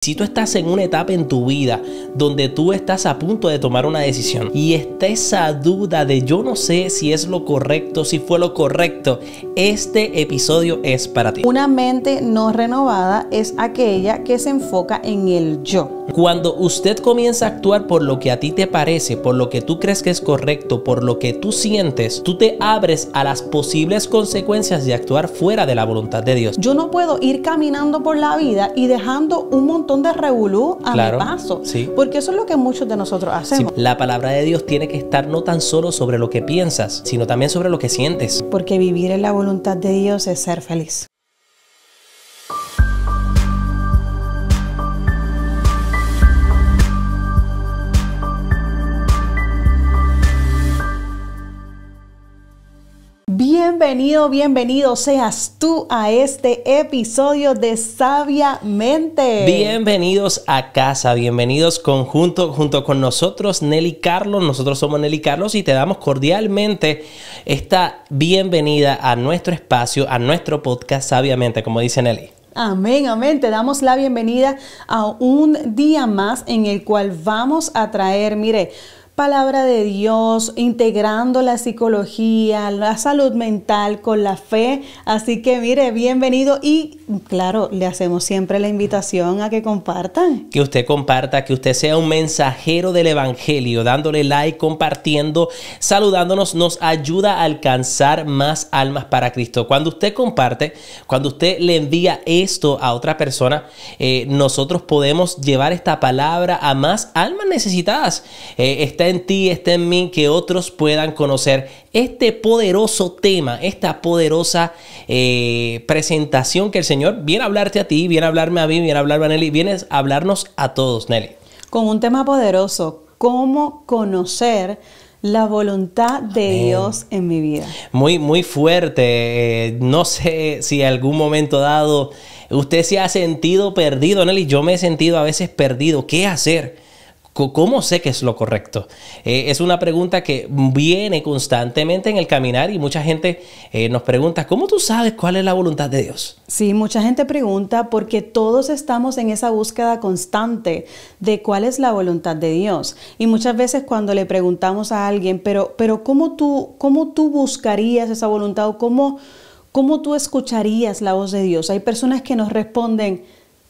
Si tú estás en una etapa en tu vida donde tú estás a punto de tomar una decisión y está esa duda de yo no sé si es lo correcto, si fue lo correcto, este episodio es para ti. Una mente no renovada es aquella que se enfoca en el yo. Cuando usted comienza a actuar por lo que a ti te parece, por lo que tú crees que es correcto, por lo que tú sientes, tú te abres a las posibles consecuencias de actuar fuera de la voluntad de Dios. Yo no puedo ir caminando por la vida y dejando un montón de revolú a mi paso, sí. Porque eso es lo que muchos de nosotros hacemos. Sí, la palabra de Dios tiene que estar no tan solo sobre lo que piensas, sino también sobre lo que sientes. Porque vivir en la voluntad de Dios es ser feliz. Bienvenido seas tú a este episodio de Sabiamente. Bienvenidos a casa, bienvenidos junto con nosotros, Nelly Carlos. Nosotros somos Nelly Carlos y te damos cordialmente esta bienvenida a nuestro espacio, a nuestro podcast Sabiamente, como dice Nelly. Amén, amén. Te damos la bienvenida a un día más en el cual vamos a traer, palabra de Dios, integrando la psicología, la salud mental con la fe. Así que bienvenido y claro, le hacemos siempre la invitación a que compartan. Que usted comparta, que usted sea un mensajero del evangelio, dándole like, compartiendo, saludándonos, nos ayuda a alcanzar más almas para Cristo. Cuando usted comparte, cuando usted le envía esto a otra persona, nosotros podemos llevar esta palabra a más almas necesitadas. Está en ti, está en mí, que otros puedan conocer este poderoso tema, esta poderosa presentación que el Señor viene a hablarte a ti, viene a hablarme a mí, viene a hablarme a Nelly, viene a hablarnos a todos, Nelly. Con un tema poderoso, cómo conocer la voluntad de Dios en mi vida. Muy fuerte. No sé si en algún momento dado usted se ha sentido perdido, Nelly. Yo me he sentido a veces perdido. ¿Qué hacer? ¿Cómo sé que es lo correcto? Es una pregunta que viene constantemente en el caminar y mucha gente nos pregunta, ¿cómo tú sabes cuál es la voluntad de Dios? Sí, mucha gente pregunta porque todos estamos en esa búsqueda constante de cuál es la voluntad de Dios. Y muchas veces cuando le preguntamos a alguien, pero ¿cómo tú buscarías esa voluntad o cómo tú escucharías la voz de Dios? Hay personas que nos responden,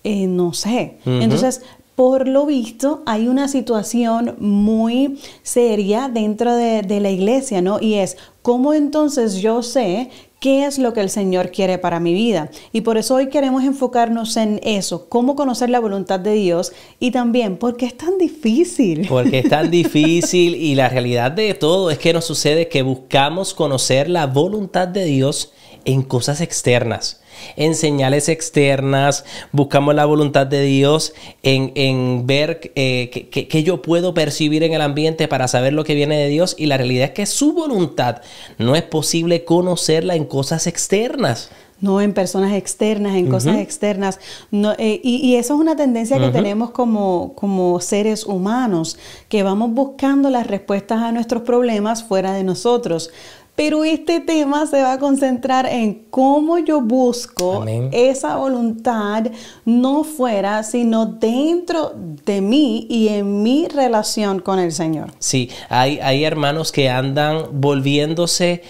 no sé. Entonces, por lo visto, hay una situación muy seria dentro de la iglesia, ¿no? Y es, ¿cómo entonces yo sé qué es lo que el Señor quiere para mi vida? Y por eso hoy queremos enfocarnos en eso, cómo conocer la voluntad de Dios y también, ¿por qué es tan difícil? Porque es tan difícil y la realidad de todo es que nos sucede que buscamos conocer la voluntad de Dios en cosas externas, en señales externas, buscamos la voluntad de Dios en ver qué yo puedo percibir en el ambiente para saber lo que viene de Dios, y la realidad es que su voluntad no es posible conocerla en cosas externas. No, en personas externas, en cosas externas. No, y eso es una tendencia que tenemos como seres humanos, que vamos buscando las respuestas a nuestros problemas fuera de nosotros. Pero este tema se va a concentrar en cómo yo busco esa voluntad no fuera, sino dentro de mí y en mi relación con el Señor. Sí, hay hermanos que andan volviéndose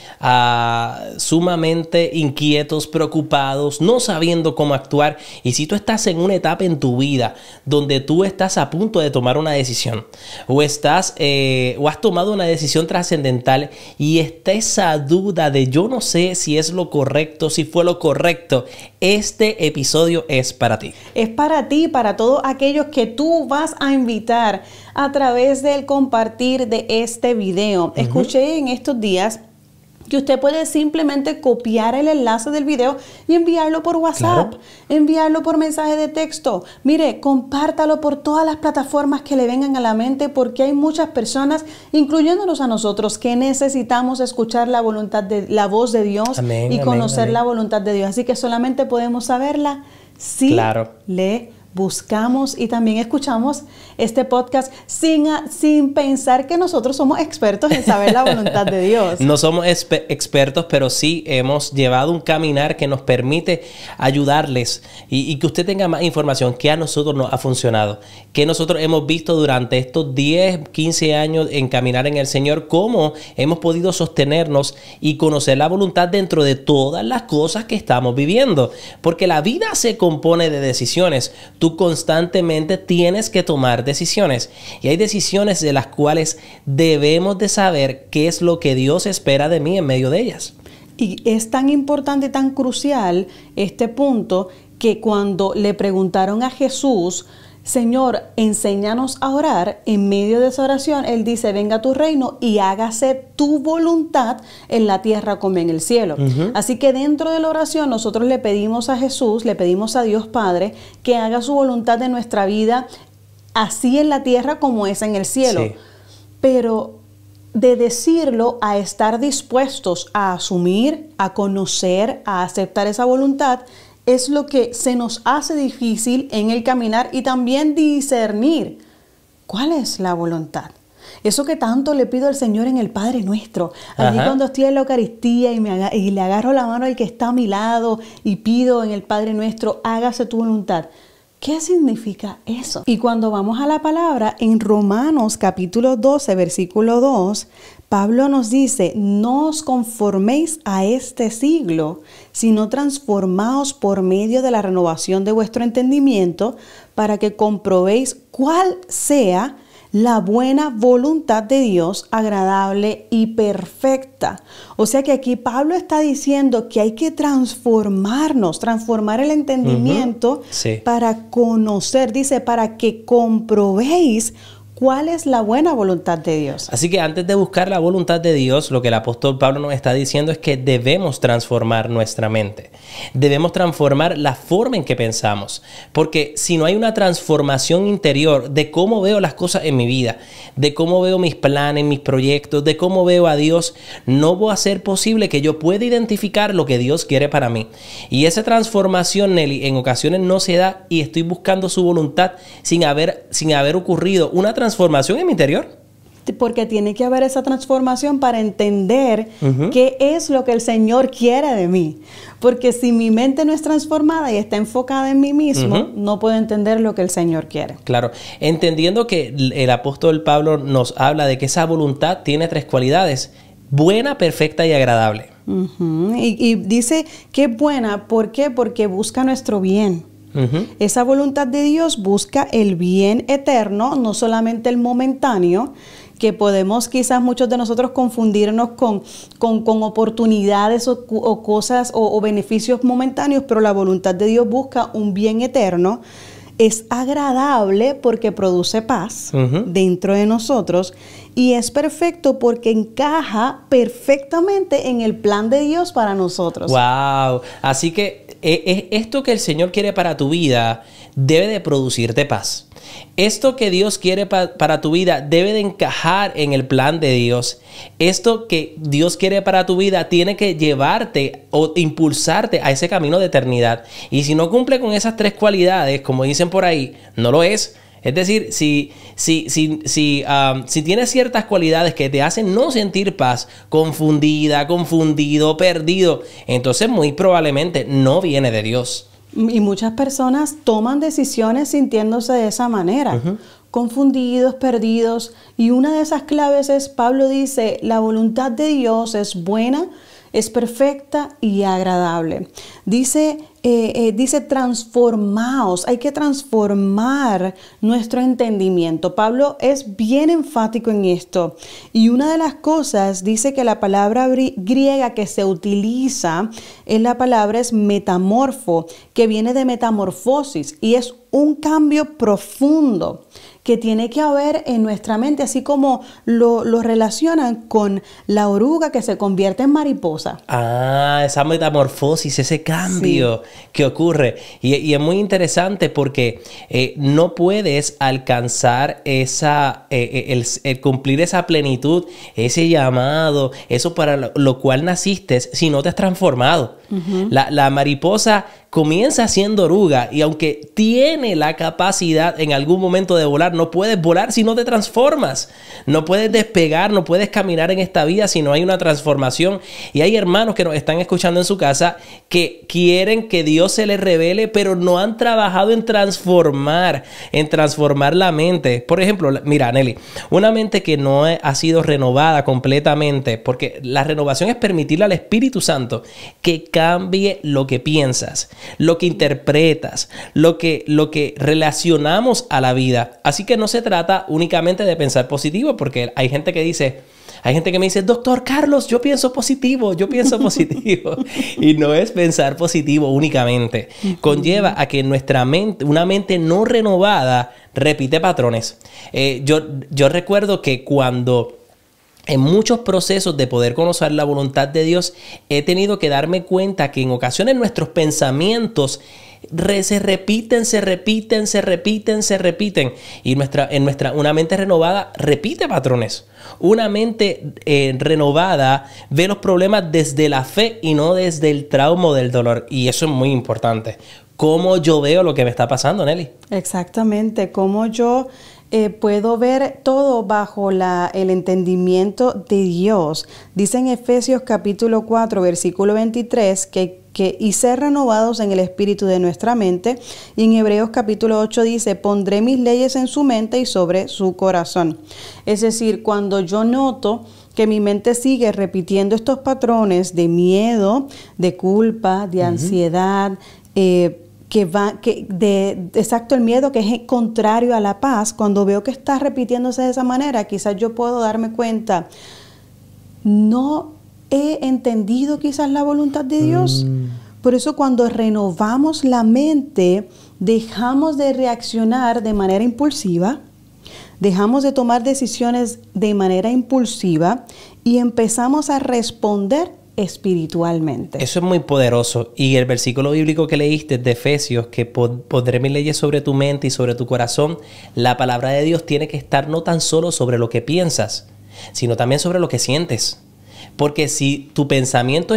sumamente inquietos, preocupados, no sabiendo cómo actuar. Y si tú estás en una etapa en tu vida donde tú estás a punto de tomar una decisión o has tomado una decisión trascendental y está esa duda de yo no sé si es lo correcto, si fue lo correcto, este episodio es para ti. Es para ti, para todos aquellos que tú vas a invitar a través del compartir de este video. Escuché en estos días que usted puede simplemente copiar el enlace del video y enviarlo por WhatsApp, enviarlo por mensaje de texto. Compártalo por todas las plataformas que le vengan a la mente, porque hay muchas personas, incluyéndonos a nosotros, que necesitamos escuchar la voz de Dios y conocer la voluntad de Dios. Así que solamente podemos saberla si le buscamos y también escuchamos este podcast sin pensar que nosotros somos expertos en saber la voluntad de Dios. No somos expertos, pero sí hemos llevado un caminar que nos permite ayudarles y que usted tenga más información que a nosotros nos ha funcionado, que nosotros hemos visto durante estos 10, 15 años en caminar en el Señor, cómo hemos podido sostenernos y conocer la voluntad dentro de todas las cosas que estamos viviendo. Porque la vida se compone de decisiones. Tú constantemente tienes que tomar decisiones. Y hay decisiones de las cuales debemos de saber qué es lo que Dios espera de mí en medio de ellas. Y es tan importante y tan crucial este punto que cuando le preguntaron a Jesús, Señor, enséñanos a orar, en medio de esa oración, Él dice, venga tu reino y hágase tu voluntad en la tierra como en el cielo. Así que dentro de la oración nosotros le pedimos a Jesús, le pedimos a Dios Padre, que haga su voluntad en nuestra vida, así en la tierra como es en el cielo. Sí. Pero de decirlo a estar dispuestos a asumir, a conocer, a aceptar esa voluntad, es lo que se nos hace difícil en el caminar y también discernir cuál es la voluntad. Eso que tanto le pido al Señor en el Padre Nuestro. Allí cuando estoy en la Eucaristía y le agarro la mano al que está a mi lado y pido en el Padre Nuestro, hágase tu voluntad. ¿Qué significa eso? Y cuando vamos a la palabra, en Romanos capítulo 12, versículo 2, Pablo nos dice, no os conforméis a este siglo, sino transformaos por medio de la renovación de vuestro entendimiento, para que comprobéis cuál sea la buena voluntad de Dios, agradable y perfecta. O sea que aquí Pablo está diciendo que hay que transformarnos, transformar el entendimiento para conocer, dice, para que comprobéis cuál es la buena voluntad de Dios. Así que antes de buscar la voluntad de Dios, lo que el apóstol Pablo nos está diciendo es que debemos transformar nuestra mente. Debemos transformar la forma en que pensamos. Porque si no hay una transformación interior de cómo veo las cosas en mi vida, de cómo veo mis planes, mis proyectos, de cómo veo a Dios, no va a ser posible que yo pueda identificar lo que Dios quiere para mí. Y esa transformación, Nelly, en ocasiones no se da y estoy buscando su voluntad sin haber ocurrido una transformación en mi interior. Porque tiene que haber esa transformación para entender qué es lo que el Señor quiere de mí. Porque si mi mente no es transformada y está enfocada en mí mismo, no puedo entender lo que el Señor quiere. Claro, entendiendo que el apóstol Pablo nos habla de que esa voluntad tiene 3 cualidades: buena, perfecta y agradable. Y dice que es buena, ¿por qué? Porque busca nuestro bien. Esa voluntad de Dios busca el bien eterno, no solamente el momentáneo, que podemos quizás muchos de nosotros confundirnos con oportunidades o cosas o beneficios momentáneos, pero la voluntad de Dios busca un bien eterno. Es agradable porque produce paz dentro de nosotros y es perfecto porque encaja perfectamente en el plan de Dios para nosotros. ¡Wow! Así que esto que el Señor quiere para tu vida debe de producirte paz. Esto que Dios quiere para tu vida debe de encajar en el plan de Dios. Esto que Dios quiere para tu vida tiene que llevarte o impulsarte a ese camino de eternidad. Y si no cumple con esas 3 cualidades, como dicen por ahí, no lo es. Es decir, si tienes ciertas cualidades que te hacen no sentir paz, confundida, confundido, perdido, entonces muy probablemente no viene de Dios. Y muchas personas toman decisiones sintiéndose de esa manera, confundidos, perdidos. Y una de esas claves es, Pablo dice, la voluntad de Dios es buena, es perfecta y agradable. Dice transformaos, hay que transformar nuestro entendimiento. Pablo es bien enfático en esto. Y una de las cosas, dice que la palabra griega que se utiliza en la palabra es metamorfo, que viene de metamorfosis y es un cambio profundo que tiene que haber en nuestra mente, así como lo relacionan con la oruga que se convierte en mariposa. Ah, esa metamorfosis, ese cambio que ocurre. Y es muy interesante porque no puedes alcanzar el cumplir esa plenitud, ese llamado, eso para lo cual naciste, si no te has transformado. La mariposa comienza siendo oruga y aunque tiene la capacidad en algún momento de volar, no puedes volar si no te transformas. No puedes despegar, no puedes caminar en esta vida si no hay una transformación. Y hay hermanos que nos están escuchando en su casa que quieren que Dios se les revele, pero no han trabajado en transformar la mente. Por ejemplo, mira, Nelly, una mente que no ha sido renovada completamente, porque la renovación es permitirle al Espíritu Santo que cambie lo que piensas, lo que interpretas, lo que relacionamos a la vida. Así que no se trata únicamente de pensar positivo, porque hay gente que me dice, doctor Carlos, yo pienso positivo. Y no es pensar positivo únicamente. Conlleva a que nuestra mente, una mente no renovada, repite patrones. Yo recuerdo que cuando en muchos procesos de poder conocer la voluntad de Dios, he tenido que darme cuenta que en ocasiones nuestros pensamientos se repiten. Y una mente renovada repite patrones. Una mente renovada ve los problemas desde la fe y no desde el trauma o del dolor. Y eso es muy importante. ¿Cómo yo veo lo que me está pasando, Nelly? Exactamente. Cómo yo puedo ver todo bajo el entendimiento de Dios. Dice en Efesios capítulo 4, versículo 23, y ser renovados en el espíritu de nuestra mente. Y en Hebreos capítulo 8 dice, pondré mis leyes en su mente y sobre su corazón. Es decir, cuando yo noto que mi mente sigue repitiendo estos patrones de miedo, de culpa, de ansiedad, exacto, el miedo que es contrario a la paz, cuando veo que está repitiéndose de esa manera, quizás yo puedo darme cuenta, no he entendido quizás la voluntad de Dios. Por eso cuando renovamos la mente, dejamos de reaccionar de manera impulsiva, dejamos de tomar decisiones de manera impulsiva y empezamos a responder espiritualmente. Eso es muy poderoso. Y el versículo bíblico que leíste de Efesios, que pondré mis leyes sobre tu mente y sobre tu corazón, la palabra de Dios tiene que estar no tan solo sobre lo que piensas, sino también sobre lo que sientes. Porque si tu pensamiento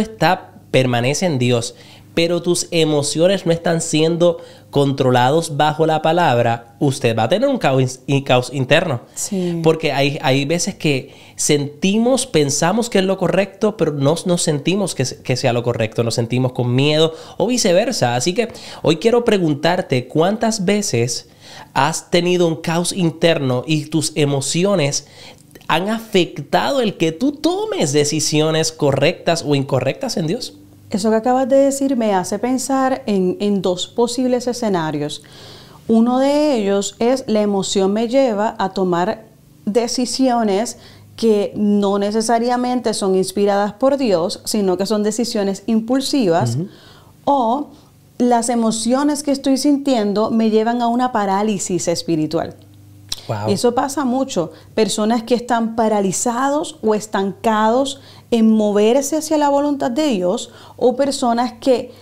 permanece en Dios, pero tus emociones no están siendo controlados bajo la palabra, usted va a tener un caos interno. Sí. Porque hay veces que pensamos que es lo correcto, pero no sentimos que sea lo correcto, nos sentimos con miedo o viceversa. Así que hoy quiero preguntarte, ¿cuántas veces has tenido un caos interno y tus emociones han afectado el que tú tomes decisiones correctas o incorrectas en Dios? Eso que acabas de decir me hace pensar en dos posibles escenarios. Uno de ellos es la emoción me lleva a tomar decisiones que no necesariamente son inspiradas por Dios, sino que son decisiones impulsivas, o las emociones que estoy sintiendo me llevan a una parálisis espiritual. Wow. Eso pasa mucho. Personas que están paralizados o estancados en moverse hacia la voluntad de Dios, o personas que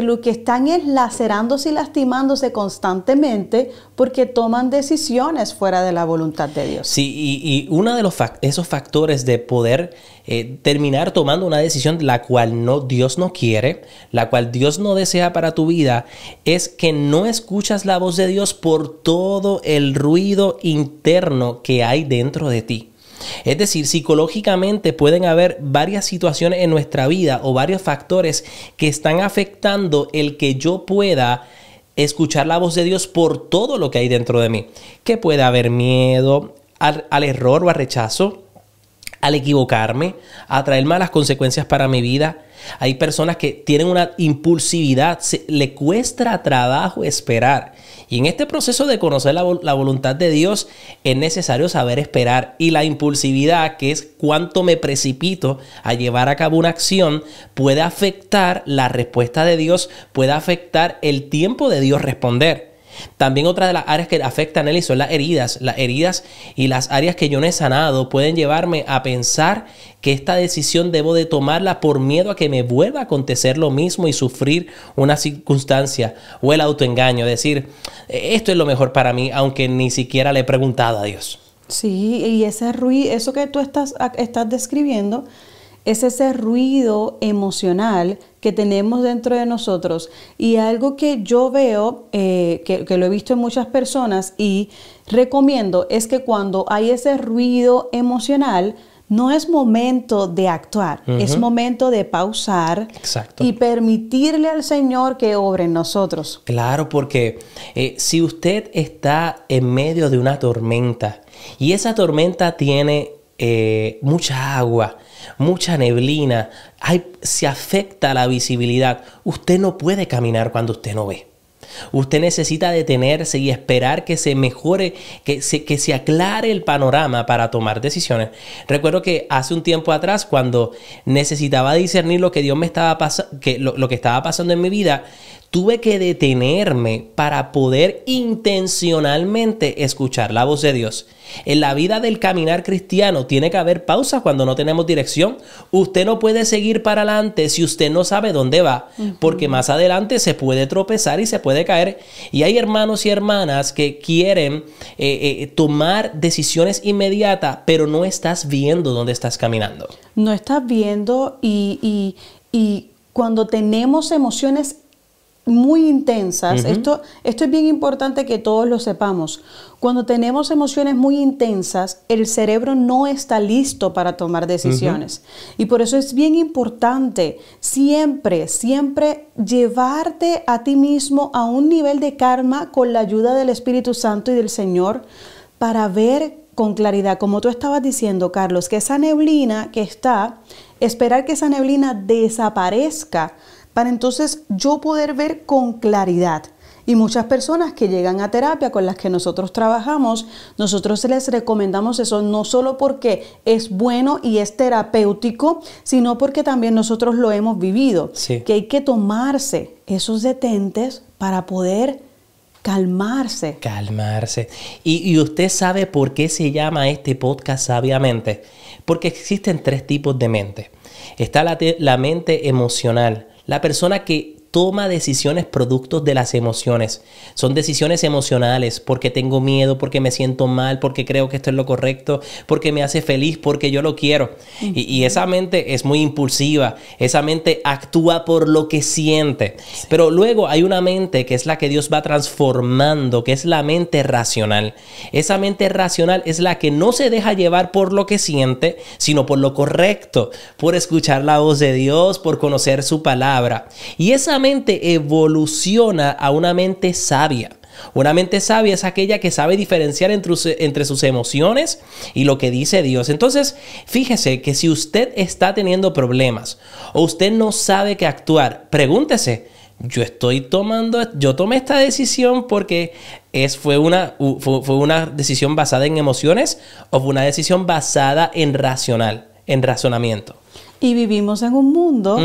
lo que están es lacerándose y lastimándose constantemente porque toman decisiones fuera de la voluntad de Dios. Sí, y uno de esos factores de poder terminar tomando una decisión la cual Dios no quiere, la cual Dios no desea para tu vida, es que no escuchas la voz de Dios por todo el ruido interno que hay dentro de ti. Es decir, psicológicamente pueden haber varias situaciones en nuestra vida o varios factores que están afectando el que yo pueda escuchar la voz de Dios por todo lo que hay dentro de mí. Que puede haber miedo al error o al rechazo, al equivocarme, a traer malas consecuencias para mi vida. Hay personas que tienen una impulsividad, le cuesta trabajo esperar. Y en este proceso de conocer la voluntad de Dios es necesario saber esperar. Y la impulsividad, que es cuánto me precipito a llevar a cabo una acción, puede afectar la respuesta de Dios, puede afectar el tiempo de Dios responder. También otra de las áreas que afectan a él son las heridas. Las heridas y las áreas que yo no he sanado pueden llevarme a pensar que esta decisión debo de tomarla por miedo a que me vuelva a acontecer lo mismo y sufrir una circunstancia, o el autoengaño, decir, esto es lo mejor para mí, aunque ni siquiera le he preguntado a Dios. Sí, y ese ruido, eso que tú estás describiendo, es ese ruido emocional que tenemos dentro de nosotros. Y algo que yo veo, que lo he visto en muchas personas y recomiendo, es que cuando hay ese ruido emocional, no es momento de actuar, es momento de pausar. Exacto. Y permitirle al Señor que obre en nosotros. Claro, porque si usted está en medio de una tormenta y esa tormenta tiene mucha agua, mucha neblina, se afecta la visibilidad, usted no puede caminar cuando usted no ve. Usted necesita detenerse y esperar que se mejore, que se aclare el panorama para tomar decisiones. Recuerdo que hace un tiempo atrás, cuando necesitaba discernir lo que Dios me estaba lo que estaba pasando en mi vida, tuve que detenerme para poder intencionalmente escuchar la voz de Dios. En la vida del caminar cristiano tiene que haber pausas cuando no tenemos dirección. Usted no puede seguir para adelante si usted no sabe dónde va, porque más adelante se puede tropezar y se puede caer. Y hay hermanos y hermanas que quieren tomar decisiones inmediatas, pero no estás viendo dónde estás caminando. No estás viendo y cuando tenemos emociones muy intensas, esto es bien importante que todos lo sepamos. Cuando tenemos emociones muy intensas, el cerebro no está listo para tomar decisiones. Y por eso es bien importante siempre llevarte a ti mismo a un nivel de calma con la ayuda del Espíritu Santo y del Señor para ver con claridad, como tú estabas diciendo, Carlos, que esa neblina que está, esperar que esa neblina desaparezca para entonces yo poder ver con claridad. Y muchas personas que llegan a terapia con las que nosotros trabajamos, nosotros les recomendamos eso no solo porque es bueno y es terapéutico, sino porque también nosotros lo hemos vivido. Sí. Que hay que tomarse esos detentes para poder calmarse. Calmarse. Y usted sabe por qué se llama este podcast Sabiamente. Porque existen 3 tipos de mente. Está la mente emocional. La persona que toma decisiones productos de las emociones. Son decisiones emocionales porque tengo miedo, porque me siento mal, porque creo que esto es lo correcto, porque me hace feliz, porque yo lo quiero. Y esa mente es muy impulsiva. Esa mente actúa por lo que siente. Sí. Pero luego hay una mente que es la que Dios va transformando, que es la mente racional. Esa mente racional es la que no se deja llevar por lo que siente, sino por lo correcto, por escuchar la voz de Dios, por conocer su palabra. Y esa mente evoluciona a una mente sabia. Una mente sabia es aquella que sabe diferenciar entre sus emociones y lo que dice Dios. Entonces, fíjese que si usted está teniendo problemas o usted no sabe qué actuar, pregúntese, yo tomé esta decisión porque fue una decisión basada en emociones o fue una decisión basada en razonamiento. Y vivimos en un mundo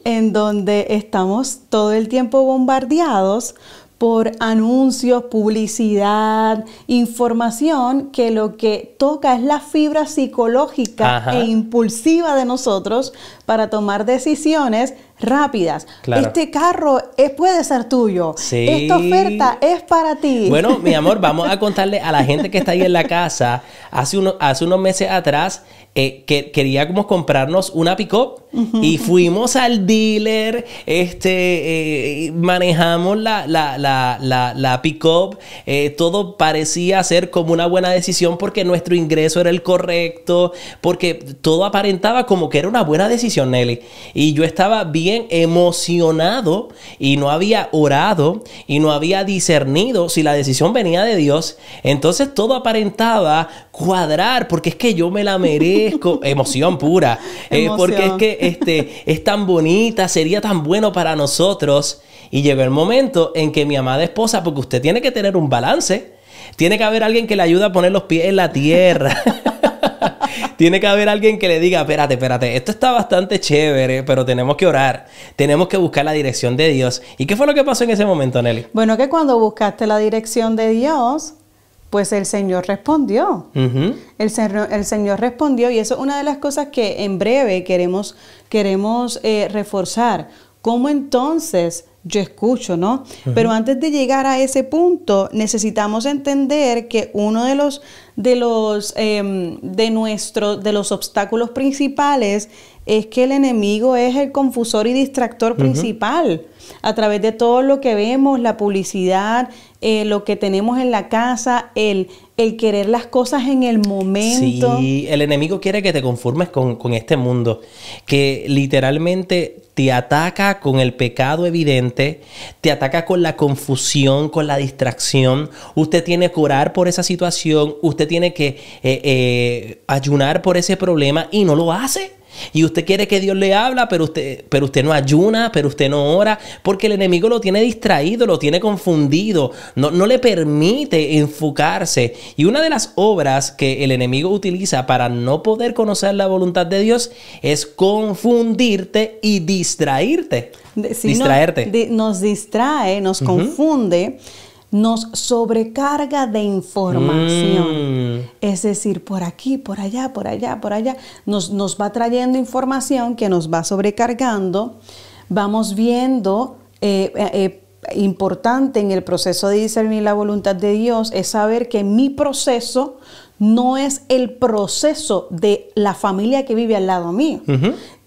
en donde estamos todo el tiempo bombardeados por anuncios, publicidad, información, que lo que toca es la fibra psicológica e impulsiva de nosotros para tomar decisiones rápidas. Claro. Este carro puede ser tuyo. Sí. Esta oferta es para ti. Bueno, mi amor, vamos a contarle a la gente que está ahí en la casa. Hace unos meses atrás que queríamos comprarnos una pick-up y fuimos al dealer, manejamos la pick-up, todo parecía ser como una buena decisión porque nuestro ingreso era el correcto, porque todo aparentaba como que era una buena decisión, Nelly. Y yo estaba bien emocionado y no había orado y no había discernido si la decisión venía de Dios. Entonces todo aparentaba cuadrar porque es que yo me la merezco. Emoción pura. Porque es que es tan bonita, sería tan bueno para nosotros. Y llegó el momento en que mi amada esposa, porque usted tiene que tener un balance, tiene que haber alguien que le ayude a poner los pies en la tierra. Tiene que haber alguien que le diga, espérate, esto está bastante chévere, pero tenemos que orar, tenemos que buscar la dirección de Dios. ¿Y qué fue lo que pasó en ese momento, Nelly? Bueno, que cuando buscaste la dirección de Dios, pues el Señor respondió. El Señor respondió, y eso es una de las cosas que en breve queremos reforzar. ¿Cómo entonces yo escucho, no? Pero antes de llegar a ese punto, necesitamos entender que uno de los obstáculos principales es que el enemigo es el confusor y distractor principal. A través de todo lo que vemos, la publicidad, lo que tenemos en la casa, el querer las cosas en el momento. Sí, el enemigo quiere que te conformes con este mundo, que literalmente te ataca con el pecado evidente, te ataca con la confusión, con la distracción. Usted tiene que orar por esa situación, usted tiene que ayunar por ese problema y no lo hace. Y usted quiere que Dios le habla, pero usted no ayuna, pero usted no ora, porque el enemigo lo tiene distraído, lo tiene confundido, no le permite enfocarse. Y una de las obras que el enemigo utiliza para no poder conocer la voluntad de Dios es confundirte y distraerte. Distraerte. Nos distrae, nos confunde. Nos sobrecarga de información. Es decir, por aquí, por allá, por allá, por allá. Nos va trayendo información que nos va sobrecargando. Vamos viendo, importante en el proceso de discernir la voluntad de Dios, es saber que mi proceso no es el proceso de la familia que vive al lado mío.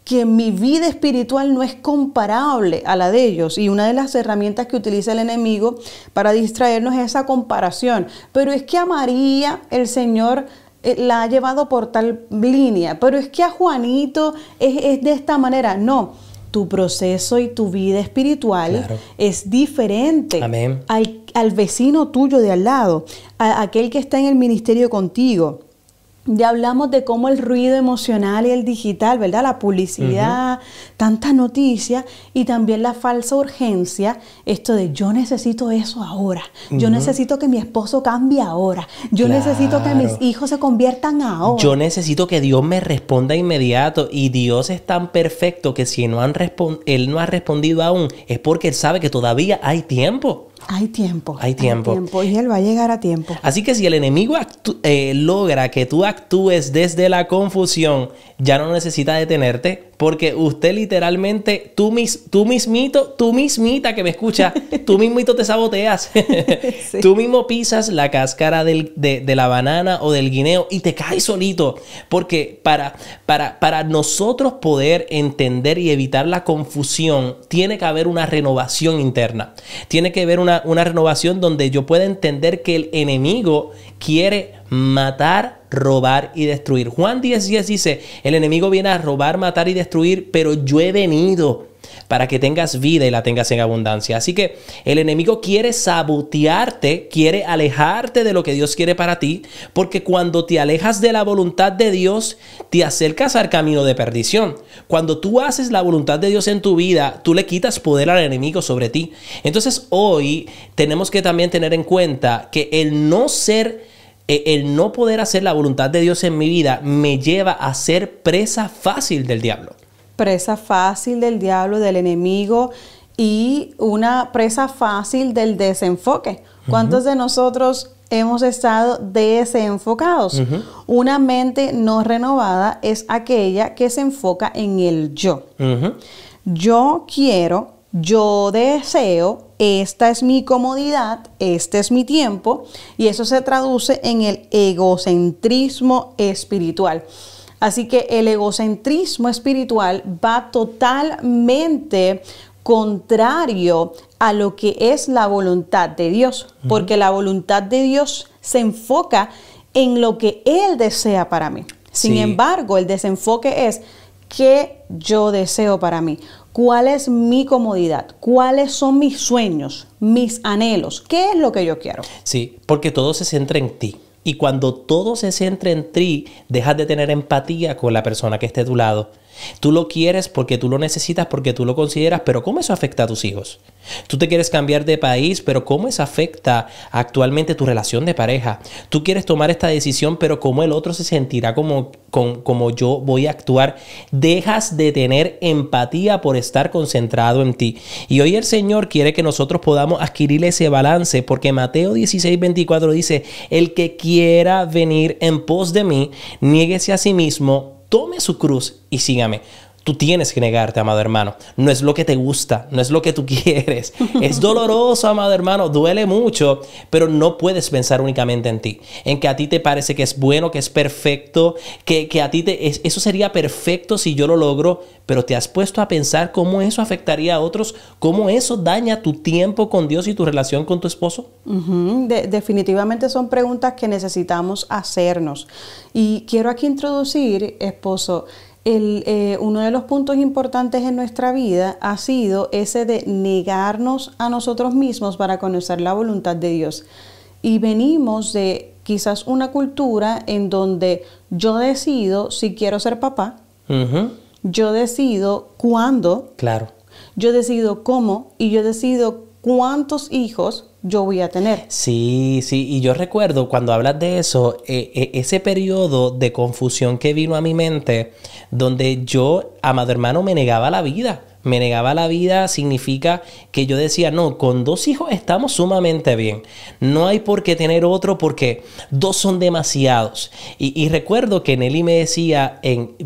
Que mi vida espiritual no es comparable a la de ellos. Y una de las herramientas que utiliza el enemigo para distraernos es esa comparación. Pero es que a María el Señor la ha llevado por tal línea. Pero es que a Juanito es de esta manera. No, tu proceso y tu vida espiritual es diferente al vecino tuyo de al lado, a aquel que está en el ministerio contigo. Ya hablamos de cómo el ruido emocional y el digital, ¿verdad? La publicidad, tanta noticia y también la falsa urgencia, esto de yo necesito eso ahora, yo necesito que mi esposo cambie ahora, yo necesito que mis hijos se conviertan ahora. Yo necesito que Dios me responda inmediato y Dios es tan perfecto que si Él no ha respondido aún es porque Él sabe que todavía hay tiempo. Hay tiempo. Hay tiempo. Y Él va a llegar a tiempo. Así que si el enemigo logra que tú actúes desde la confusión, ya no necesita detenerte, porque usted literalmente, tú mismita que me escucha, tú mismito te saboteas. Sí. Tú mismo pisas la cáscara de la banana o del guineo y te caes solito. Porque para nosotros poder entender y evitar la confusión, tiene que haber una renovación interna. Tiene que haber una renovación donde yo pueda entender que el enemigo quiere matar, robar y destruir. Juan 10:10 dice, el enemigo viene a robar, matar y destruir, pero yo he venido para que tengas vida y la tengas en abundancia. Así que el enemigo quiere sabotearte, quiere alejarte de lo que Dios quiere para ti, porque cuando te alejas de la voluntad de Dios, te acercas al camino de perdición. Cuando tú haces la voluntad de Dios en tu vida, tú le quitas poder al enemigo sobre ti. Entonces hoy tenemos que también tener en cuenta que el no poder hacer la voluntad de Dios en mi vida me lleva a ser presa fácil del diablo. Presa fácil del diablo, del enemigo y una presa fácil del desenfoque. ¿Cuántos de nosotros hemos estado desenfocados? Una mente no renovada es aquella que se enfoca en el yo. Yo quiero, yo deseo, esta es mi comodidad, este es mi tiempo, y eso se traduce en el egocentrismo espiritual. Así que el egocentrismo espiritual va totalmente contrario a lo que es la voluntad de Dios, porque la voluntad de Dios se enfoca en lo que Él desea para mí. Sin embargo, el desenfoque es ¿qué yo deseo para mí? ¿Cuál es mi comodidad? ¿Cuáles son mis sueños, mis anhelos? ¿Qué es lo que yo quiero? Sí, porque todo se centra en ti. Y cuando todo se centra en ti, dejas de tener empatía con la persona que esté a tu lado. Tú lo quieres porque tú lo necesitas, porque tú lo consideras, pero ¿cómo eso afecta a tus hijos? Tú te quieres cambiar de país, pero ¿cómo eso afecta actualmente tu relación de pareja? Tú quieres tomar esta decisión, pero ¿cómo el otro se sentirá como yo voy a actuar? Dejas de tener empatía por estar concentrado en ti. Y hoy el Señor quiere que nosotros podamos adquirir ese balance, porque Mateo 16:24 dice, el que quiera venir en pos de mí, niéguese a sí mismo, tome su cruz y sígame. Tú tienes que negarte, amado hermano. No es lo que te gusta, no es lo que tú quieres. Es doloroso, amado hermano, duele mucho, pero no puedes pensar únicamente en ti, en que a ti te parece que es bueno, que es perfecto, que a ti eso sería perfecto si yo lo logro, pero te has puesto a pensar cómo eso afectaría a otros, cómo eso daña tu tiempo con Dios y tu relación con tu esposo. Definitivamente son preguntas que necesitamos hacernos. Y quiero aquí introducir, esposo, uno de los puntos importantes en nuestra vida ha sido ese de negarnos a nosotros mismos para conocer la voluntad de Dios. Y venimos de quizás una cultura en donde yo decido si quiero ser papá, yo decido cuándo, claro, yo decido cómo y yo decido cuántos hijos yo voy a tener. Sí, y yo recuerdo cuando hablas de eso, ese periodo de confusión que vino a mi mente, donde yo, amado hermano, me negaba la vida. Me negaba la vida significa que yo decía, no, con 2 hijos estamos sumamente bien. No hay por qué tener otro porque 2 son demasiados. Y recuerdo que Nelly me decía,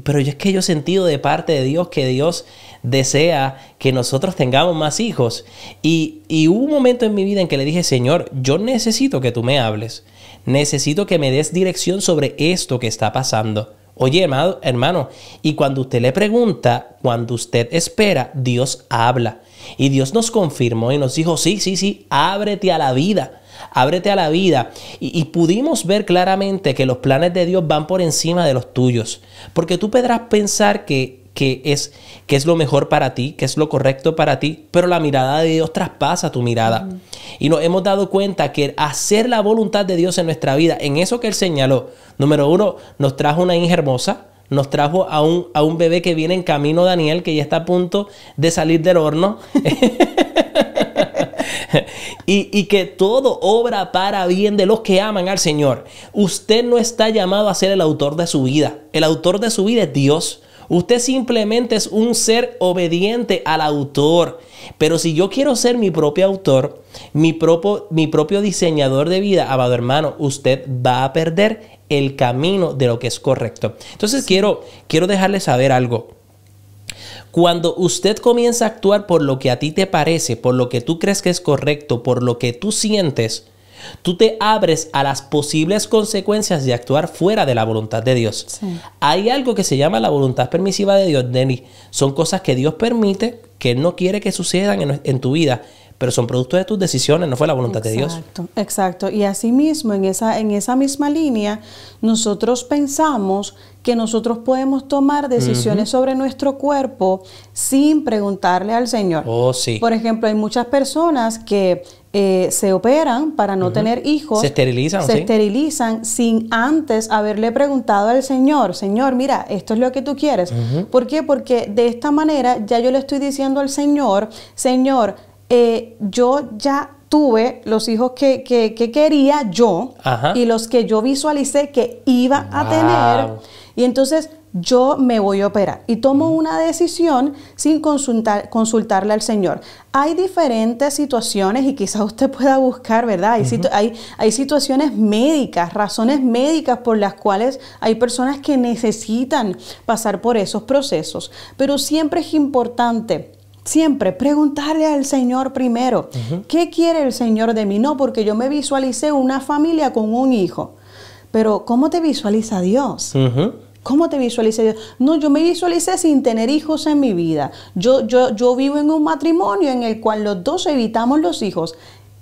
pero yo es que yo he sentido de parte de Dios que Dios desea que nosotros tengamos más hijos. Y hubo un momento en mi vida en que le dije, Señor, yo necesito que tú me hables. Necesito que me des dirección sobre esto que está pasando. Oye, hermano, y cuando usted le pregunta, cuando usted espera, Dios habla. Y Dios nos confirmó y nos dijo, sí, ábrete a la vida. Ábrete a la vida. Y pudimos ver claramente que los planes de Dios van por encima de los tuyos. Porque tú podrás pensar que es lo mejor para ti, que es lo correcto para ti, pero la mirada de Dios traspasa tu mirada. Y nos hemos dado cuenta que hacer la voluntad de Dios en nuestra vida, en eso que Él señaló, número 1, nos trajo una hija hermosa, nos trajo a un bebé que viene en camino, Daniel, que ya está a punto de salir del horno. Y que todo obra para bien de los que aman al Señor. Usted no está llamado a ser el autor de su vida. El autor de su vida es Dios. Usted simplemente es un ser obediente al autor. Pero si yo quiero ser mi propio autor, mi propio diseñador de vida, amado hermano, usted va a perder el camino de lo que es correcto. Entonces quiero dejarle saber algo. Cuando usted comienza a actuar por lo que a ti te parece, por lo que tú crees que es correcto, por lo que tú sientes, tú te abres a las posibles consecuencias de actuar fuera de la voluntad de Dios. Sí. Hay algo que se llama la voluntad permisiva de Dios, Nelly. Son cosas que Dios permite, que Él no quiere que sucedan en tu vida, pero son producto de tus decisiones, no fue la voluntad de Dios. Exacto. Y asimismo, en esa misma línea, nosotros pensamos que nosotros podemos tomar decisiones sobre nuestro cuerpo sin preguntarle al Señor. Oh, sí. Por ejemplo, hay muchas personas que se operan para no tener hijos. Se esterilizan sin antes haberle preguntado al Señor, Señor, mira, esto es lo que tú quieres. ¿Por qué? Porque de esta manera ya yo le estoy diciendo al Señor, Señor, yo ya tuve los hijos que quería yo. Ajá. Y los que yo visualicé que iba a tener. Y entonces yo me voy a operar y tomo una decisión sin consultarle al Señor. Hay diferentes situaciones y quizás usted pueda buscar, ¿verdad? Hay situaciones médicas, razones médicas por las cuales hay personas que necesitan pasar por esos procesos. Pero siempre es importante siempre preguntarle al Señor primero, ¿qué quiere el Señor de mí? No, porque yo me visualicé una familia con un hijo. Pero ¿cómo te visualiza Dios? ¿Cómo te visualiza Dios? No, yo me visualicé sin tener hijos en mi vida. Yo vivo en un matrimonio en el cual los dos evitamos los hijos.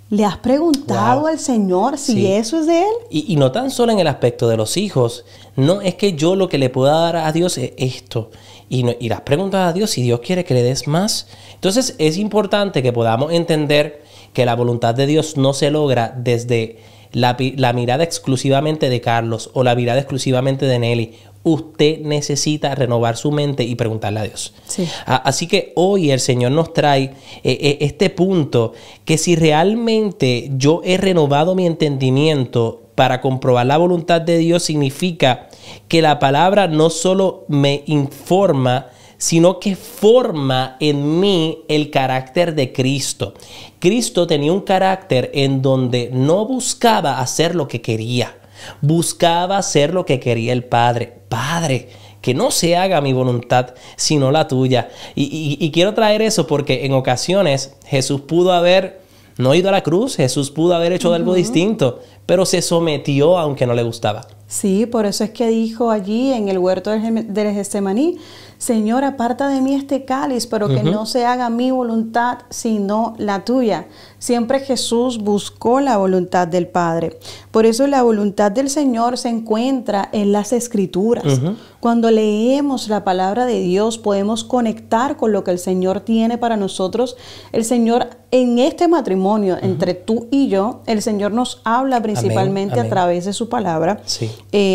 ¿Le has preguntado al Señor si eso es de Él? Y no tan solo en el aspecto de los hijos. No es que yo lo que le pueda dar a Dios es esto. Y le has preguntado a Dios si Dios quiere que le des más. Entonces es importante que podamos entender que la voluntad de Dios no se logra desde la mirada exclusivamente de Carlos o la mirada exclusivamente de Nelly. Usted necesita renovar su mente y preguntarle a Dios. Sí. Así que hoy el Señor nos trae este punto, que si realmente yo he renovado mi entendimiento para comprobar la voluntad de Dios, significa que la palabra no solo me informa, sino que forma en mí el carácter de Cristo. Cristo tenía un carácter en donde no buscaba hacer lo que quería, buscaba hacer lo que quería el Padre. Padre, que no se haga mi voluntad, sino la tuya. Y quiero traer eso porque en ocasiones Jesús pudo haber no ido a la cruz, Jesús pudo haber hecho algo distinto, pero se sometió aunque no le gustaba. Sí, por eso es que dijo allí en el huerto del Getsemaní, Señor, aparta de mí este cáliz, pero que no se haga mi voluntad, sino la tuya. Siempre Jesús buscó la voluntad del Padre. Por eso la voluntad del Señor se encuentra en las Escrituras. Cuando leemos la palabra de Dios, podemos conectar con lo que el Señor tiene para nosotros. El Señor, en este matrimonio, entre tú y yo, el Señor nos habla principalmente a través de su palabra. Sí.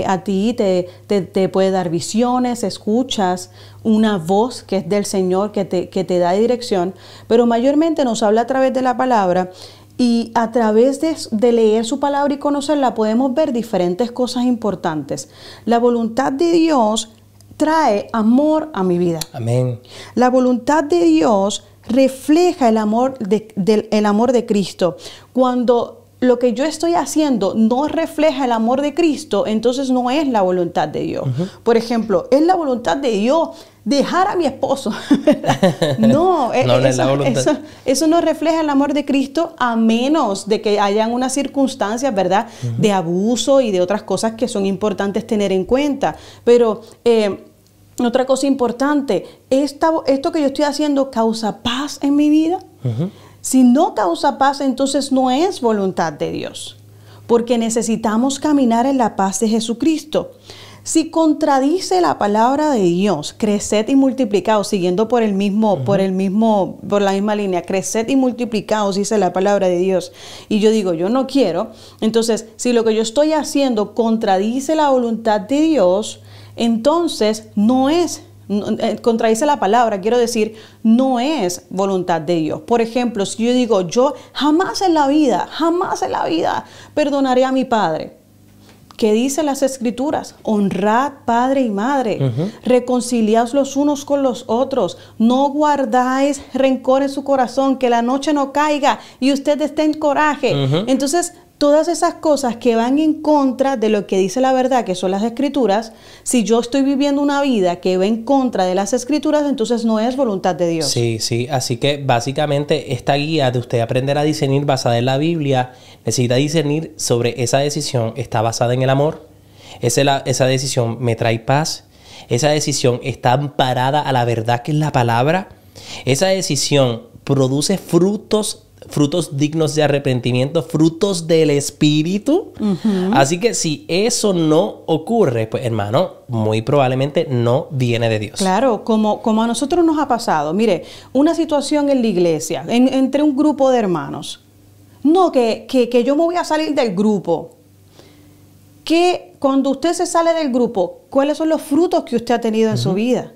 A ti te puede dar visiones, escuchas una voz que es del Señor que te da dirección, pero mayormente nos habla a través de la palabra, y a través de leer su palabra y conocerla podemos ver diferentes cosas importantes. La voluntad de Dios trae amor a mi vida. Amén. La voluntad de Dios refleja el amor de Cristo. Cuando lo que yo estoy haciendo no refleja el amor de Cristo, entonces no es la voluntad de Dios. Por ejemplo, es la voluntad de Dios dejar a mi esposo. No, eso no refleja el amor de Cristo, a menos de que hayan unas circunstancias, ¿verdad?, de abuso y de otras cosas que son importantes tener en cuenta. Pero otra cosa importante, esto que yo estoy haciendo causa paz en mi vida. Si no causa paz, entonces no es voluntad de Dios, porque necesitamos caminar en la paz de Jesucristo. Si contradice la palabra de Dios, creced y multiplicaos, siguiendo por la misma línea, creced y multiplicaos, dice la palabra de Dios, y yo digo, yo no quiero, entonces, si lo que yo estoy haciendo contradice la voluntad de Dios, entonces contradice la palabra, quiero decir, no es voluntad de Dios. Por ejemplo, si yo digo, yo jamás en la vida perdonaré a mi padre. ¿Qué dicen las Escrituras? Honrad padre y madre, reconciliaos los unos con los otros, no guardáis rencor en su corazón, que la noche no caiga y usted esté en coraje. Entonces, todas esas cosas que van en contra de lo que dice la verdad, que son las Escrituras, si yo estoy viviendo una vida que va en contra de las Escrituras, entonces no es voluntad de Dios. Sí, sí. Así que básicamente esta guía de usted aprender a discernir basada en la Biblia, necesita discernir sobre esa decisión, está basada en el amor, esa decisión me trae paz, esa decisión está amparada a la verdad que es la palabra, esa decisión produce frutos dignos de arrepentimiento, frutos del Espíritu. Así que si eso no ocurre, pues hermano, muy probablemente no viene de Dios. Claro, como a nosotros nos ha pasado. Mire, una situación en la iglesia, entre un grupo de hermanos. No, que yo me voy a salir del grupo. Que cuando usted se sale del grupo, ¿cuáles son los frutos que usted ha tenido en su vida?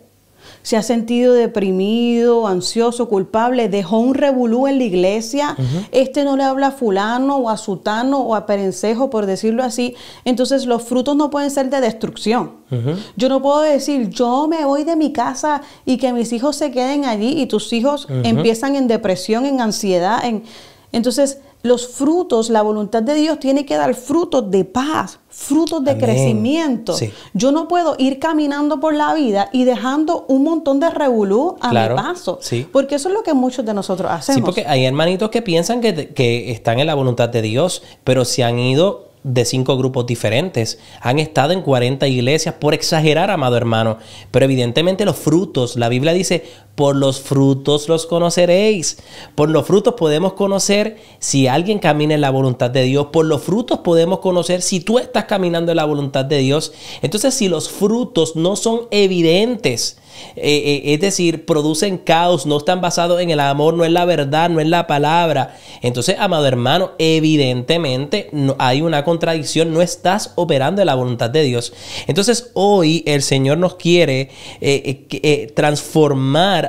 Se ha sentido deprimido, ansioso, culpable, dejó un revolú en la iglesia, no le habla a fulano o a sutano o a perencejo, por decirlo así. Entonces los frutos no pueden ser de destrucción. Yo no puedo decir, yo me voy de mi casa y que mis hijos se queden allí, y tus hijos empiezan en depresión, en ansiedad. Entonces los frutos, la voluntad de Dios tiene que dar frutos de paz, frutos de crecimiento. Sí. Yo no puedo ir caminando por la vida y dejando un montón de revolú a mi paso. Sí. Porque eso es lo que muchos de nosotros hacemos. Sí, porque hay hermanitos que piensan que están en la voluntad de Dios, pero se han ido de 5 grupos diferentes. Han estado en 40 iglesias, por exagerar, amado hermano. Pero evidentemente los frutos, la Biblia dice, por los frutos los conoceréis. Por los frutos podemos conocer si alguien camina en la voluntad de Dios. Por los frutos podemos conocer si tú estás caminando en la voluntad de Dios. Entonces, si los frutos no son evidentes, es decir, producen caos, no están basados en el amor, no en la verdad, no en la palabra, entonces, amado hermano, evidentemente hay una contradicción, no estás operando en la voluntad de Dios. Entonces, hoy el Señor nos quiere transformar,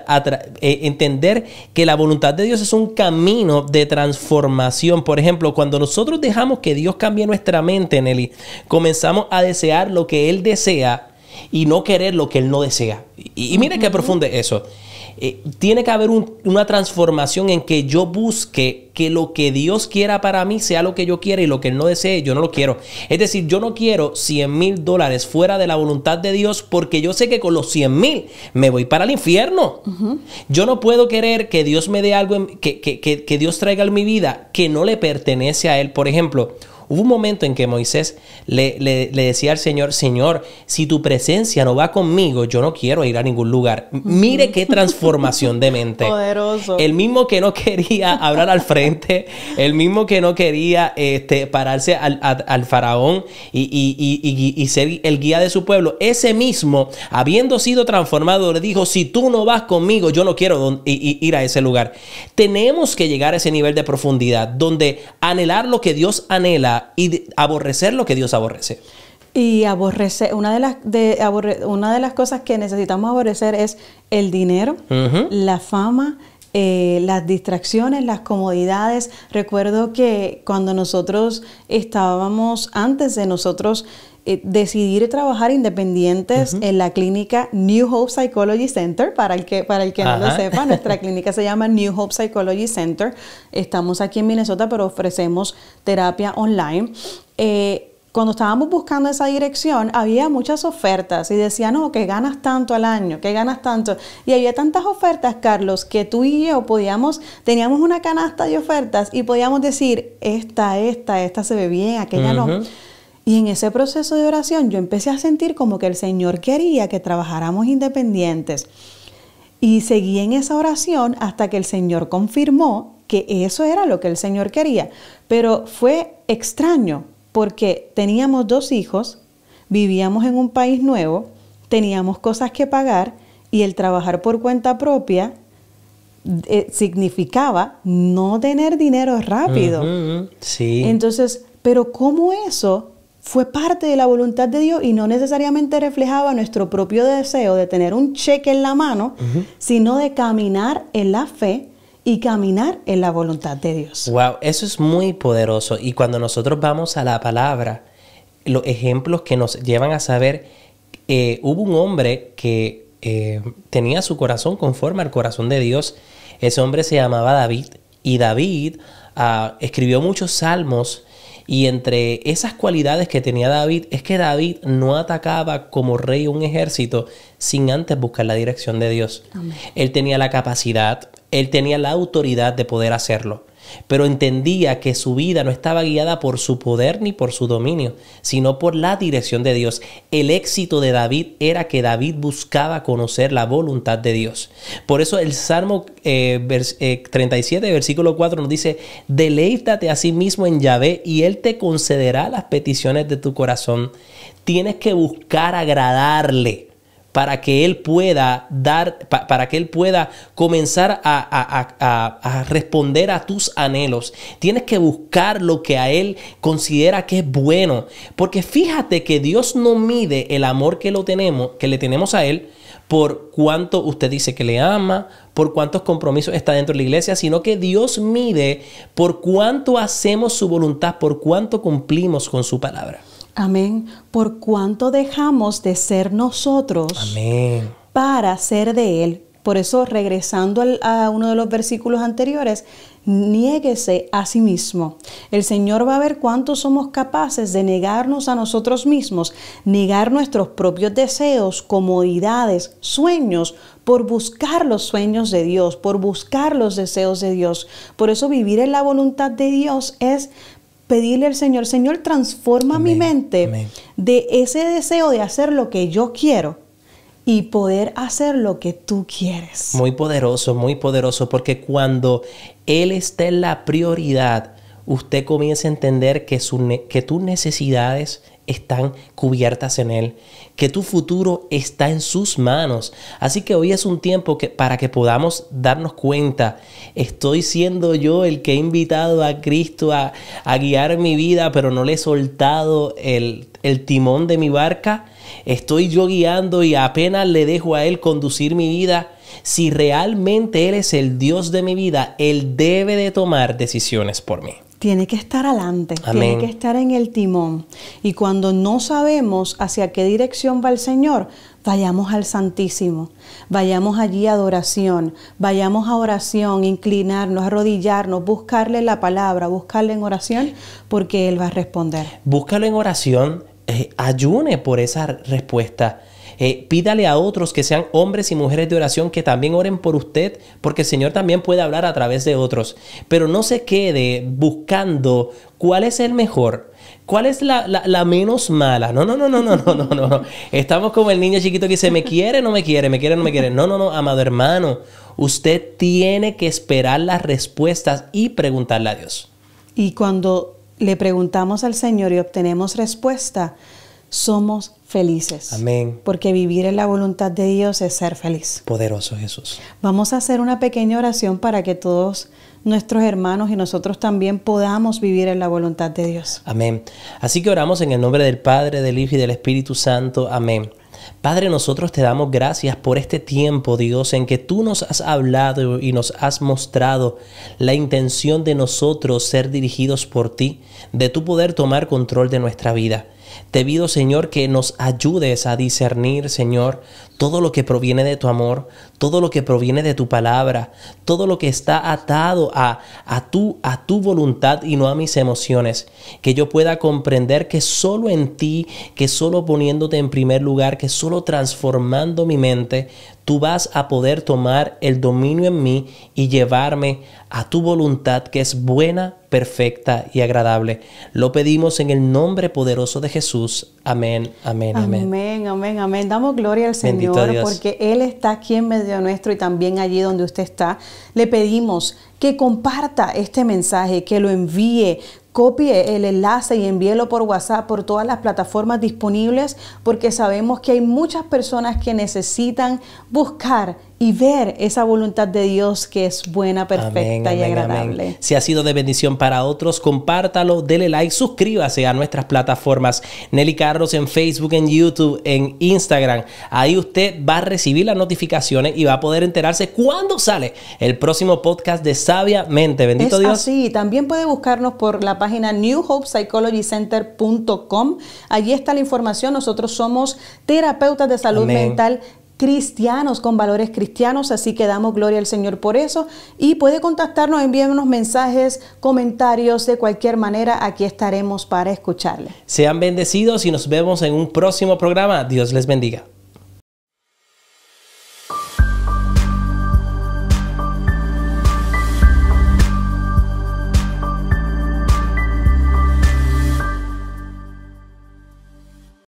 entender que la voluntad de Dios es un camino de transformación. Por ejemplo, cuando nosotros dejamos que Dios cambie nuestra mente, Nelly, comenzamos a desear lo que Él desea y no querer lo que Él no desea. Y mire qué profundo es eso. Tiene que haber una transformación en que yo busque que lo que Dios quiera para mí sea lo que yo quiera y lo que Él no desee, yo no lo quiero. Es decir, yo no quiero $100,000 fuera de la voluntad de Dios porque yo sé que con los 100,000 me voy para el infierno. Yo no puedo querer que Dios me dé algo, que Dios traiga en mi vida que no le pertenece a Él. Por ejemplo, hubo un momento en que Moisés le decía al Señor, Señor, si tu presencia no va conmigo, yo no quiero ir a ningún lugar. Mire qué transformación de mente. Poderoso. El mismo que no quería hablar al frente, el mismo que no quería pararse al faraón y ser el guía de su pueblo, ese mismo, habiendo sido transformado, le dijo, si tú no vas conmigo, yo no quiero ir a ese lugar. Tenemos que llegar a ese nivel de profundidad donde anhelar lo que Dios anhela y aborrecer lo que Dios aborrece. Y aborrecer, una de las cosas que necesitamos aborrecer es el dinero, la fama, las distracciones, las comodidades. Recuerdo que cuando nosotros estábamos, antes de nosotros decidir trabajar independientes en la clínica New Hope Psychology Center, para el que no lo sepa, nuestra clínica se llama New Hope Psychology Center. Estamos aquí en Minnesota, pero ofrecemos terapia online. Cuando estábamos buscando esa dirección, había muchas ofertas y decían, no, que ganas tanto al año, que ganas tanto. Y había tantas ofertas, Carlos, que tú y yo teníamos una canasta de ofertas y podíamos decir, esta se ve bien, aquella no. Y en ese proceso de oración yo empecé a sentir como que el Señor quería que trabajáramos independientes. Y seguí en esa oración hasta que el Señor confirmó que eso era lo que el Señor quería. Pero fue extraño porque teníamos 2 hijos, vivíamos en un país nuevo, teníamos cosas que pagar y el trabajar por cuenta propia significaba no tener dinero rápido. Sí. Entonces, pero ¿cómo eso fue parte de la voluntad de Dios y no necesariamente reflejaba nuestro propio deseo de tener un cheque en la mano, sino de caminar en la fe y caminar en la voluntad de Dios? Wow, eso es muy poderoso. Y cuando nosotros vamos a la palabra, los ejemplos que nos llevan a saber, hubo un hombre que tenía su corazón conforme al corazón de Dios. Ese hombre se llamaba David. Y David escribió muchos salmos. Y entre esas cualidades que tenía David es que David no atacaba como rey un ejército sin antes buscar la dirección de Dios. Amén. Él tenía la capacidad, él tenía la autoridad de poder hacerlo, pero entendía que su vida no estaba guiada por su poder ni por su dominio, sino por la dirección de Dios. El éxito de David era que David buscaba conocer la voluntad de Dios. Por eso el Salmo 37, versículo 4 nos dice, deleítate a sí mismo en Yahvé y Él te concederá las peticiones de tu corazón. Tienes que buscar agradarle para que Él pueda para que Él pueda comenzar a responder a tus anhelos. Tienes que buscar lo que a Él considera que es bueno. Porque fíjate que Dios no mide el amor que le tenemos a Él por cuánto usted dice que le ama, por cuántos compromisos está dentro de la iglesia, sino que Dios mide por cuánto hacemos su voluntad, por cuánto cumplimos con su palabra. Amén. Por cuánto dejamos de ser nosotros. Amén. Para ser de Él. Por eso, regresando a uno de los versículos anteriores, niéguese a sí mismo. El Señor va a ver cuánto somos capaces de negarnos a nosotros mismos, negar nuestros propios deseos, comodidades, sueños, por buscar los sueños de Dios, por buscar los deseos de Dios. Por eso vivir en la voluntad de Dios es pedirle al Señor, Señor, transforma mi mente de ese deseo de hacer lo que yo quiero y poder hacer lo que tú quieres. Muy poderoso, porque cuando Él está en la prioridad, usted comienza a entender que tus necesidades están cubiertas en Él, que tu futuro está en sus manos. Así que hoy es un tiempo para que podamos darnos cuenta, estoy siendo yo el que he invitado a Cristo a guiar mi vida, pero no le he soltado el timón de mi barca. Estoy yo guiando y apenas le dejo a Él conducir mi vida. Si realmente Él es el Dios de mi vida, Él debe de tomar decisiones por mí. Tiene que estar adelante, Amén. tiene que estar en el timón. Y cuando no sabemos hacia qué dirección va el Señor, vayamos al Santísimo, vayamos allí a adoración, vayamos a oración, inclinarnos, arrodillarnos, buscarle la palabra, buscarle en oración, porque Él va a responder. Búscalo en oración, ayune por esa respuesta. Pídale a otros que sean hombres y mujeres de oración que también oren por usted, porque el Señor también puede hablar a través de otros. Pero no se quede buscando cuál es el mejor, cuál es la menos mala. No. Estamos como el niño chiquito que dice, me quiere, no me quiere, me quiere, no me quiere. No, amado hermano, usted tiene que esperar las respuestas y preguntarle a Dios. Y cuando le preguntamos al Señor y obtenemos respuesta, somos felices. Amén. Porque vivir en la voluntad de Dios es ser feliz. Poderoso Jesús. Vamos a hacer una pequeña oración para que todos nuestros hermanos y nosotros también podamos vivir en la voluntad de Dios. Amén. Así que oramos en el nombre del Padre, del Hijo y del Espíritu Santo. Amén. Padre, nosotros te damos gracias por este tiempo, Dios, en que tú nos has hablado y nos has mostrado la intención de nosotros ser dirigidos por ti, de tu poder tomar control de nuestra vida. Te pido, Señor, que nos ayudes a discernir, Señor, todo lo que proviene de tu amor, todo lo que proviene de tu palabra, todo lo que está atado a tu voluntad y no a mis emociones. Que yo pueda comprender que solo en ti, que solo poniéndote en primer lugar, que solo transformando mi mente, tú vas a poder tomar el dominio en mí y llevarme a tu voluntad que es buena, perfecta y agradable. Lo pedimos en el nombre poderoso de Jesús. Amén, amén, amén. Amén, amén, amén. Damos gloria al Señor porque Él está aquí en medio nuestro y también allí donde usted está. Le pedimos que comparta este mensaje, que lo envíe, copie el enlace y envíelo por WhatsApp, por todas las plataformas disponibles, porque sabemos que hay muchas personas que necesitan buscar y ver esa voluntad de Dios que es buena, perfecta y agradable. Amén. Si ha sido de bendición para otros, compártalo, dele like, suscríbase a nuestras plataformas. Nelly Carlos en Facebook, en YouTube, en Instagram. Ahí usted va a recibir las notificaciones y va a poder enterarse cuándo sale el próximo podcast de Sabiamente. Bendito Dios. Así, también puede buscarnos por la página newhopepsychologycenter.com. Allí está la información. Nosotros somos terapeutas de salud mental cristianos con valores cristianos, así que damos gloria al Señor por eso. Y puede contactarnos, envíennos mensajes, comentarios, de cualquier manera, aquí estaremos para escucharle. Sean bendecidos y nos vemos en un próximo programa. Dios les bendiga.